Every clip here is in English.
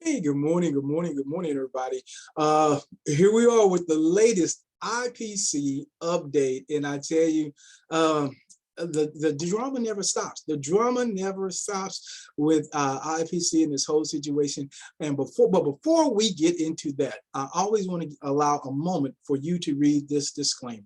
Hey, good morning, good morning, good morning, everybody. Here we are with the latest IPC update, and I tell you, the drama never stops. The drama never stops with IPC and this whole situation. And before we get into that, I always want to allow a moment for you to read this disclaimer.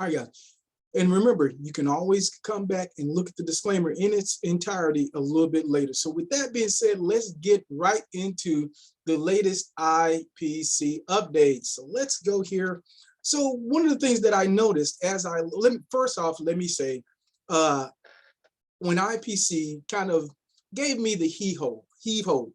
All right, guys. And remember, you can always come back and look at the disclaimer in its entirety a little bit later. So with that being said, let's get right into the latest IPC updates. So let's go here. So one of the things that I noticed first off, let me say, when IPC kind of gave me the heave-ho,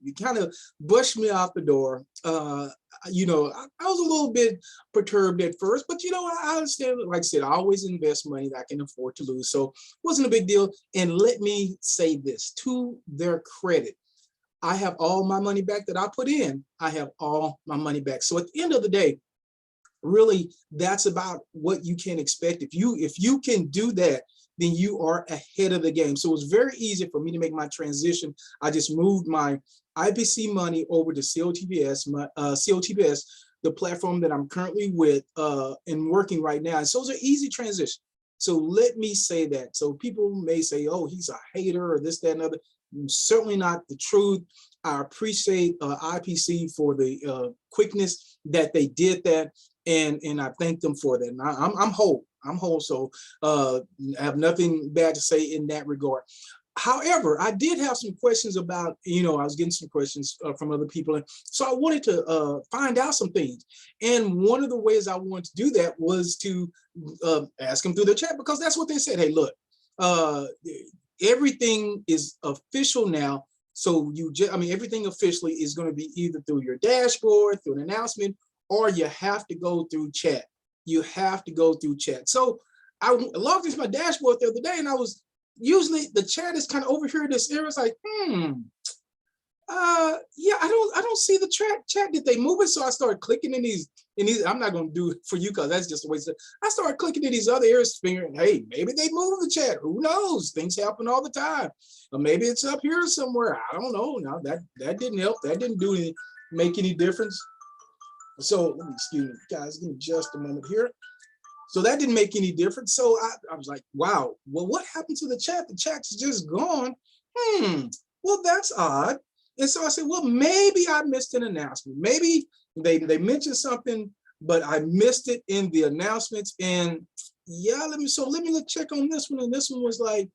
you kind of pushed me out the door. I was a little bit perturbed at first, but I understand. Like I said, I always invest money that I can afford to lose, so it wasn't a big deal. And let me say this to their credit: I have all my money back that I put in. I have all my money back. So at the end of the day, really, that's about what you can expect. If you can do that, then you are ahead of the game. So it was very easy for me to make my transition. I just moved my IPC money over to COTPS, the platform that I'm currently with and working right now. And so it's an easy transition. So let me say that. So people may say, oh, he's a hater or this, that, and other. Certainly not the truth. I appreciate IPC for the quickness that they did that. And I thank them for that. And I'm whole. I'm whole. So I have nothing bad to say in that regard. However, I did have some questions about, I was getting some questions from other people. And so I wanted to find out some things. And one of the ways I wanted to do that was to ask them through the chat, because that's what they said. Hey, look, everything is official now. So everything officially is going to be either through your dashboard, through an announcement, or you have to go through chat. You have to go through chat. So I logged into my dashboard the other day, and usually the chat is kind of over here in this area. It's like, yeah, I don't see the chat. Did they move it? So I started clicking in these, I'm not going to do it for you because that's just a waste of. I started clicking in these other areas, figuring, hey, maybe they moved the chat. Who knows? Things happen all the time. Or maybe it's up here somewhere. I don't know. No, that didn't help. That didn't make any difference. So excuse me, guys, give me just a moment here. So that didn't make any difference. So I was like, wow, well, what happened to the chat? The chat's just gone. Well, that's odd. And so I said, well, maybe I missed an announcement. Maybe they mentioned something, but I missed it in the announcements. And yeah, let me check on this one. And this one was like,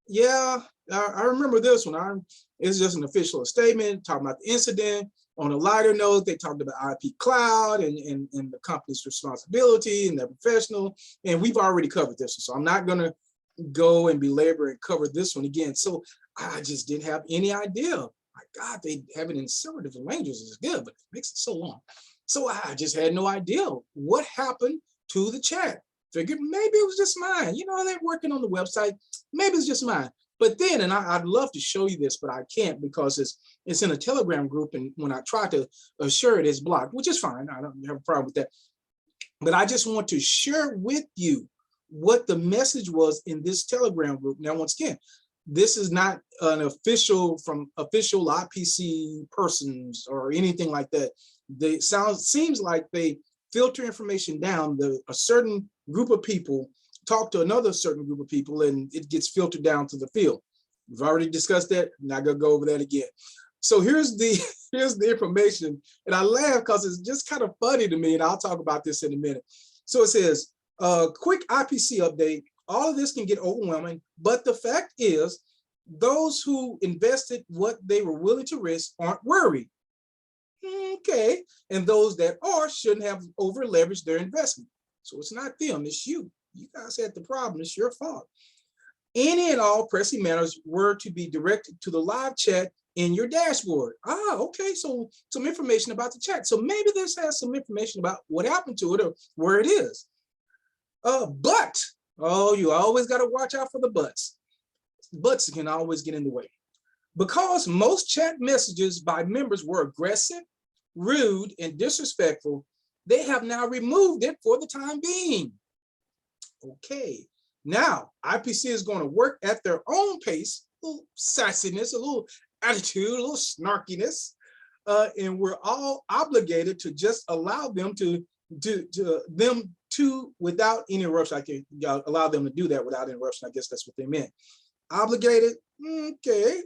yeah, I remember this one. It's just an official statement talking about the incident. On a lighter note, they talked about IP cloud and the company's responsibility and their professional. And we've already covered this one, so I'm not going to go and belabor and cover this one again. So I just didn't have any idea. My God, they have it in several different languages. It's good, but it makes it so long. So I just had no idea what happened to the chat. Figured maybe it was just mine. They're working on the website. Maybe it's just mine. But then, and I'd love to show you this, but I can't because it's in a Telegram group, and when I try to share it, it's blocked, which is fine. I don't have a problem with that. But I just want to share with you what the message was in this Telegram group. Now, once again, this is not an official IPC persons or anything like that. Seems like they filter information down. A certain group of people talk to another certain group of people, and it gets filtered down to the field. We've already discussed that. I'm not gonna go over that again. So here's the information, and I laugh because it's just kind of funny to me, and I'll talk about this in a minute. So it says, quick IPC update. All of this can get overwhelming, but the fact is, those who invested what they were willing to risk aren't worried. Okay, and those that are shouldn't have over leveraged their investment. So it's not them, it's you. You guys had the problem. It's your fault. Any and all pressing matters were to be directed to the live chat in your dashboard. Okay. So some information about the chat. So maybe this has some information about what happened to it or where it is. But, you always got to watch out for the buts. Buts can always get in the way. Because most chat messages by members were aggressive, rude, and disrespectful, they have now removed it for the time being. Okay, now IPC is going to work at their own pace, a little sassiness, a little attitude, a little snarkiness, and we're all obligated to just allow them to without any interruption. I can allow them to do that without interruption. I guess that's what they meant. Obligated. Okay.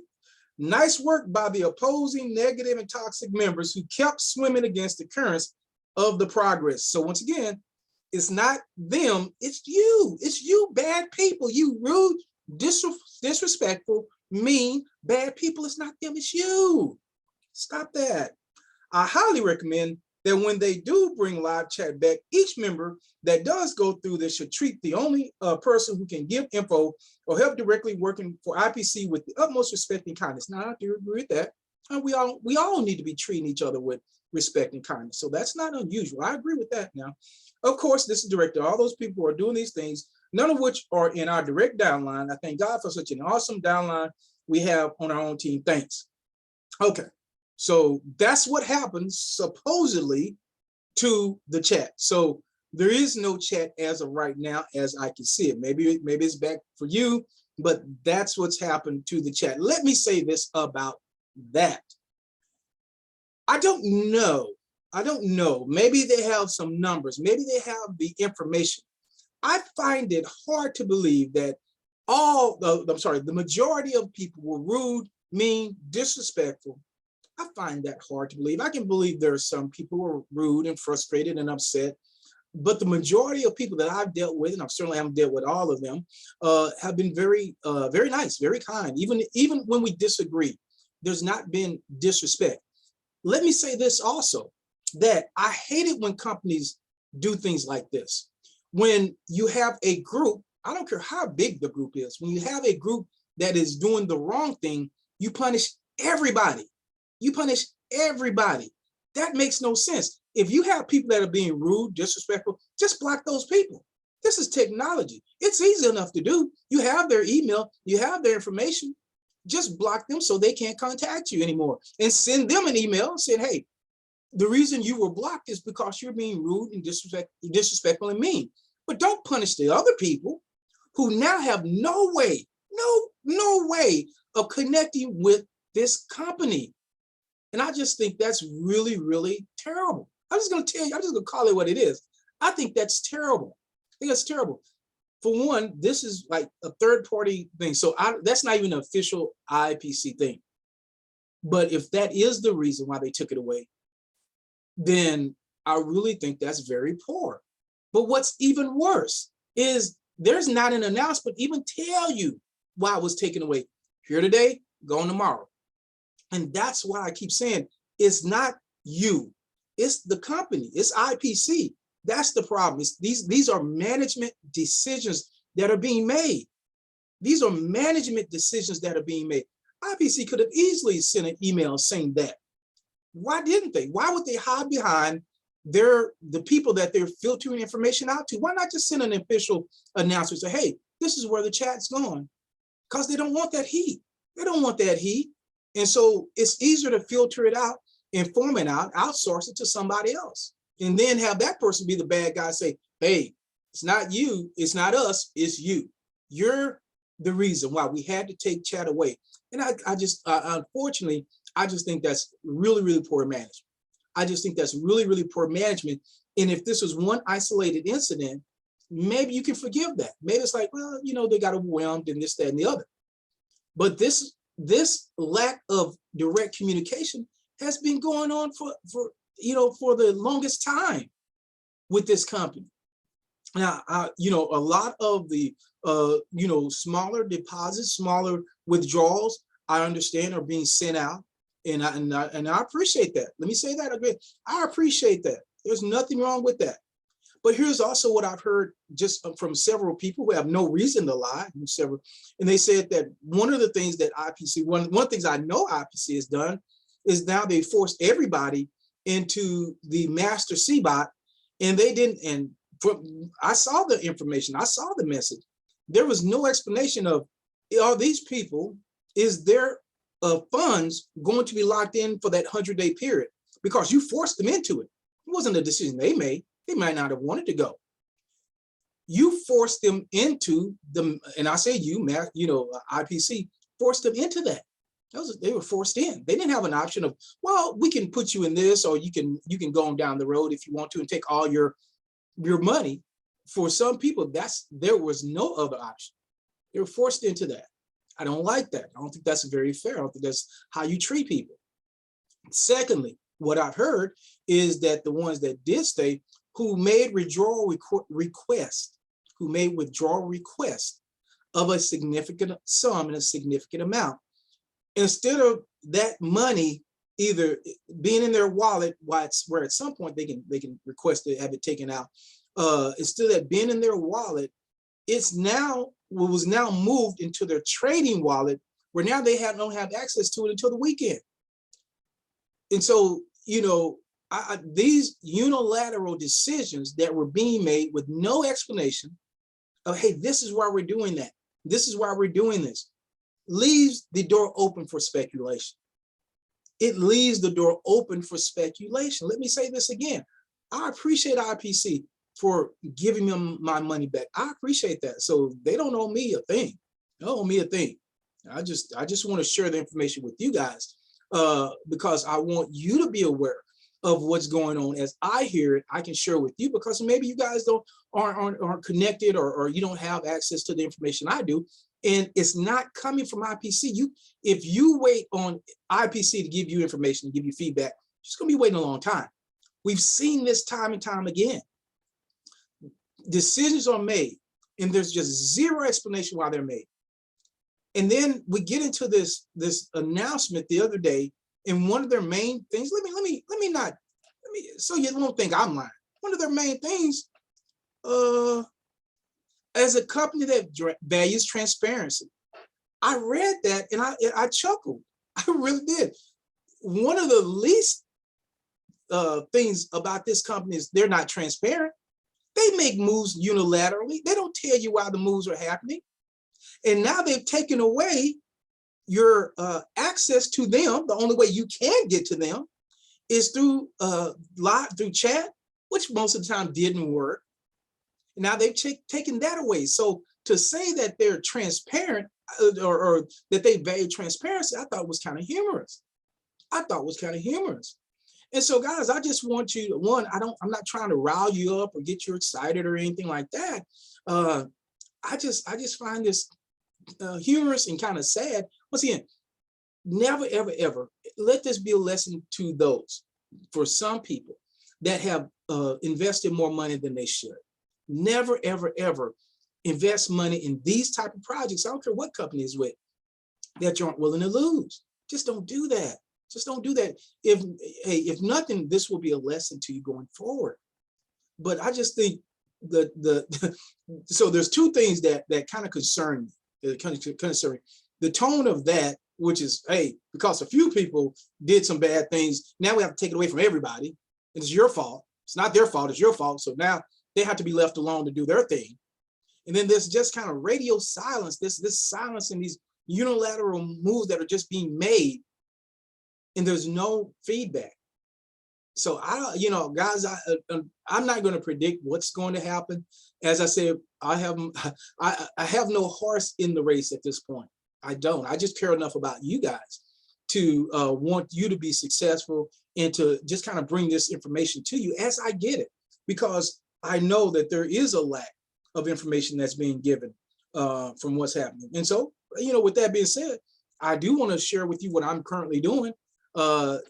Nice work by the opposing negative and toxic members who kept swimming against the currents of the progress. So once again, it's not them, it's you. It's you bad people. You rude, disrespectful, mean, bad people. It's not them, it's you. Stop that. I highly recommend that when they do bring live chat back, each member that does go through this should treat the only person who can give info or help directly working for IPC with the utmost respect and kindness. Now, I do agree with that. And we all need to be treating each other with respect and kindness. So that's not unusual. I agree with that now. Of course, this is directed. All those people who are doing these things, none of which are in our direct downline. I thank God for such an awesome downline we have on our own team. Thanks. Okay. So that's what happens supposedly to the chat. So there is no chat as of right now, as I can see it. Maybe it's back for you, but that's what's happened to the chat. Let me say this about that. I don't know. Maybe they have some numbers. Maybe they have the information. I find it hard to believe that the majority of people were rude, mean, disrespectful. I find that hard to believe. I can believe there are some people who are rude and frustrated and upset, but the majority of people that I've dealt with, and I certainly haven't dealt with all of them, have been very nice, very kind. Even when we disagree, there's not been disrespect. Let me say this also, that I hate it when companies do things like this. When you have a group, I don't care how big the group is, when you have a group that is doing the wrong thing, you punish everybody. You punish everybody. That makes no sense. If you have people that are being rude, disrespectful, just block those people. This is technology. It's easy enough to do. You have their email, you have their information. Just block them so they can't contact you anymore, and send them an email saying, hey, the reason you were blocked is because you're being rude and disrespectful and mean. But don't punish the other people who now have no way of connecting with this company. And I just think that's really, really terrible. I'm just going to tell you, I'm just going to call it what it is. I think that's terrible. I think that's terrible. For one, this is like a third-party thing. So that's not even an official IPC thing. But if that is the reason why they took it away, then I really think that's very poor. But what's even worse is there's not an announcement even tell you why it was taken away. Here today, gone tomorrow. And that's why I keep saying it's not you, it's the company, it's IPC. That's the problem. These are management decisions that are being made. These are management decisions that are being made. IPC could have easily sent an email saying that. Why didn't they? Why would they hide behind the people that they're filtering information out to? Why not just send an official announcement, say, hey, this is where the chat's going? Because they don't want that heat. They don't want that heat. And so it's easier to filter it out, inform it out, outsource it to somebody else. And then have that person be the bad guy, say, hey, it's not you, it's not us, it's you. You're the reason why we had to take chat away. And unfortunately, I just think that's really, really poor management. I just think that's really, really poor management. And if this was one isolated incident, maybe you can forgive that. Maybe it's like, well, they got overwhelmed and this, that, and the other. But this lack of direct communication has been going on for the longest time with this company. Now, a lot of the smaller deposits, smaller withdrawals, I understand are being sent out, and I appreciate that. Let me say that again. I appreciate that. There's nothing wrong with that. But here's also what I've heard just from several people who have no reason to lie, and they said that one of the things that IPC, one of the things I know IPC has done is now they forced everybody into the master CBOT, and they didn't, and I saw the information, I saw the message. There was no explanation of, are these people, is their funds going to be locked in for that 100-day period because you forced them into it. It wasn't a decision they made. They might not have wanted to go. You forced them into the, and I say you, IPC forced them into that. They were forced in. They didn't have an option of, well, we can put you in this, or you can go on down the road if you want to and take all your money. For some people, there was no other option. They were forced into that. I don't like that. I don't think that's very fair. I don't think that's how you treat people. Secondly, what I've heard is that the ones that did stay, who made withdrawal requests of a significant sum and a significant amount, instead of that money either being in their wallet, where at some point they can request to have it taken out, instead of that being in their wallet, it was now moved into their trading wallet, where now they don't have access to it until the weekend. And so, these unilateral decisions that were being made with no explanation of, hey, this is why we're doing that, this is why we're doing this, leaves the door open for speculation. It leaves the door open for speculation. Let me say this again. I appreciate IPC for giving them my money back. I appreciate that. So they don't owe me a thing. They don't owe me a thing. I just want to share the information with you guys because I want you to be aware of what's going on. As I hear it, I can share with you, because maybe you guys aren't connected, or you don't have access to the information I do, and it's not coming from IPC. If you wait on IPC to give you information, to give you feedback, you're just gonna be waiting a long time. We've seen this time and time again. Decisions are made, and there's just zero explanation why they're made. And then we get into this announcement the other day, and one of their main things, so you won't think I'm lying. One of their main things, as a company that values transparency. I read that and I chuckled. I really did. One of the least things about this company is they're not transparent. They make moves unilaterally. They don't tell you why the moves are happening. And now they've taken away your access to them. The only way you can get to them is through chat, which most of the time didn't work. Now they've taken that away. So to say that they're transparent or that they value transparency, I thought was kind of humorous. And so, guys, I just want you to, I'm not trying to rile you up or get you excited or anything like that. I just find this humorous and kind of sad. Once again, never, ever, ever let this be a lesson to those, for some people that have invested more money than they should. Never, ever, ever invest money in these type of projects. I don't care what company is with, that you aren't willing to lose. Just don't do that. Just don't do that. If nothing, this will be a lesson to you going forward. But I just think so there's two things that kind of concern me. The tone of that, which is, hey, because a few people did some bad things, now we have to take it away from everybody. It's your fault. It's not their fault, it's your fault. So now they have to be left alone to do their thing. And then there's just kind of radio silence, this silence and these unilateral moves that are just being made, and there's no feedback. So guys, I'm not going to predict what's going to happen. As I said, I have no horse in the race at this point. I don't. I just care enough about you guys to want you to be successful and to just kind of bring this information to you as I get it, because I know that there is a lack of information that's being given from what's happening. And so, with that being said, I do want to share with you what I'm currently doing.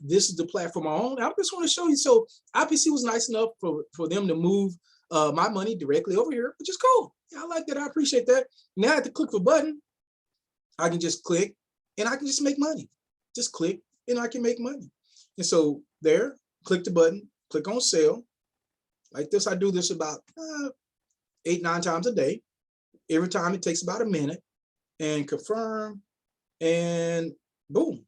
This is the platform I own. I just want to show you. So IPC was nice enough for them to move my money directly over here, which is cool. Yeah, I like that. I appreciate that. Now I have to click the button. I can just click and I can just make money. Just click and I can make money. And so there, click the button, click on sell. Like this, I do this about 8-9 times a day. Every time it takes about a minute, and confirm, and boom,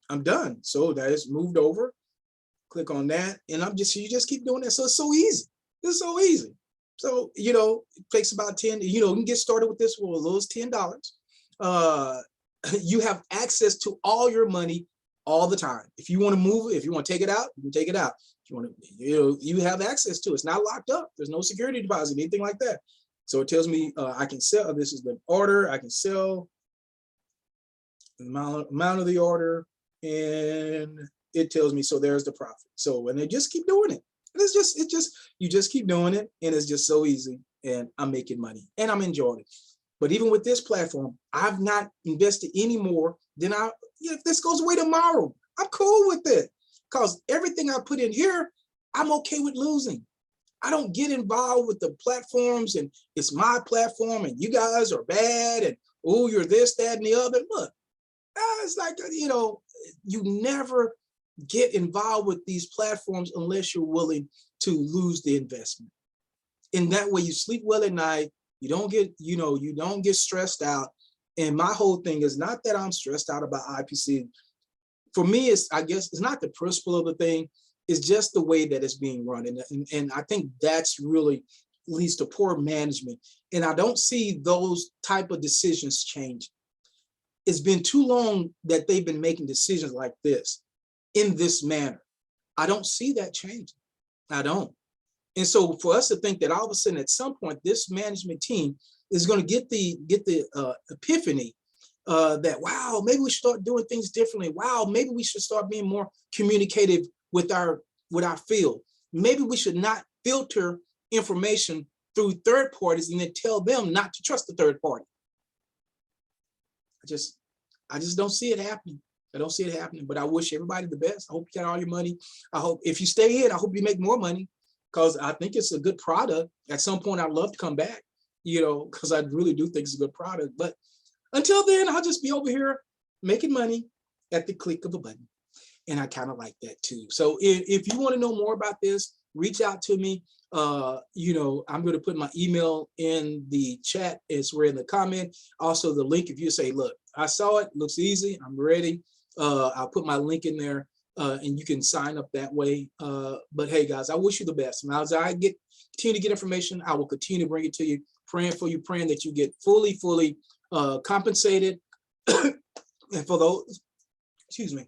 I'm done. So that is moved over. Click on that, and you just keep doing that. So it's so easy. It's so easy. So it takes about 10. You can get started with this for as little as $10. you have access to all your money all the time. If you want to move it, if you want to take it out, you can take it out. If you want to, you have access to it. It's not locked up. There's no security deposit, anything like that. So it tells me I can sell. This is the order. I can sell the amount of the order, and it tells me, so there's the profit. So, and they just keep doing it. And it's just, you just keep doing it, and it's just so easy, and I'm making money, and I'm enjoying it. But even with this platform, I've not invested any more than if this goes away tomorrow, I'm cool with it, because everything I put in here, I'm okay with losing. I don't get involved with the platforms and it's my platform and you guys are bad and, oh, you're this, that, and the other. Look, it's like, you never get involved with these platforms unless you're willing to lose the investment. In that way, you sleep well at night. You don't get, you don't get stressed out. And my whole thing is not that I'm stressed out about IPC. For me, I guess it's not the principle of the thing. It's just the way that it's being run. And I think that's really leads to poor management. And I don't see those type of decisions change. It's been too long that they've been making decisions like this in this manner. I don't see that changing. I don't. And so for us to think that all of a sudden at some point this management team is going to get the epiphany that, wow, maybe we should start doing things differently. Wow, maybe we should start being more communicative with our field. Maybe we should not filter information through third parties and then tell them not to trust the third party. I just don't see it happening. I don't see it happening, but I wish everybody the best. I hope you got all your money. I hope if you stay in, I hope you make more money, because I think it's a good product. At some point, I'd love to come back, because I really do think it's a good product. But until then, I'll just be over here making money at the click of a button. And I kind of like that too. So if you want to know more about this, reach out to me. I'm going to put my email in the chat. It's where in the comment. Also the link, if you say, look, I saw it, looks easy, I'm ready. I'll put my link in there and you can sign up that way. But hey guys, I wish you the best. And as I continue to get information, I will continue to bring it to you, praying for you, praying that you get fully compensated. And for those, excuse me,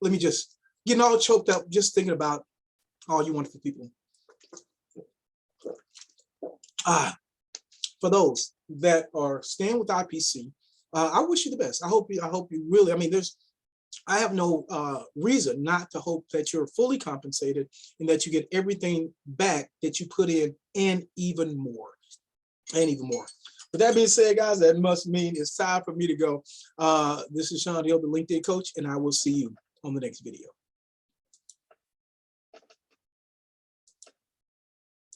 let me just getting all choked up just thinking about all you wonderful people. For those that are staying with IPC, I wish you the best. I hope you really, I have no reason not to hope that you're fully compensated and that you get everything back that you put in and even more. With that being said, guys, that must mean it's time for me to go. This is Sean Hill, the LinkedIn coach, and I will see you on the next video.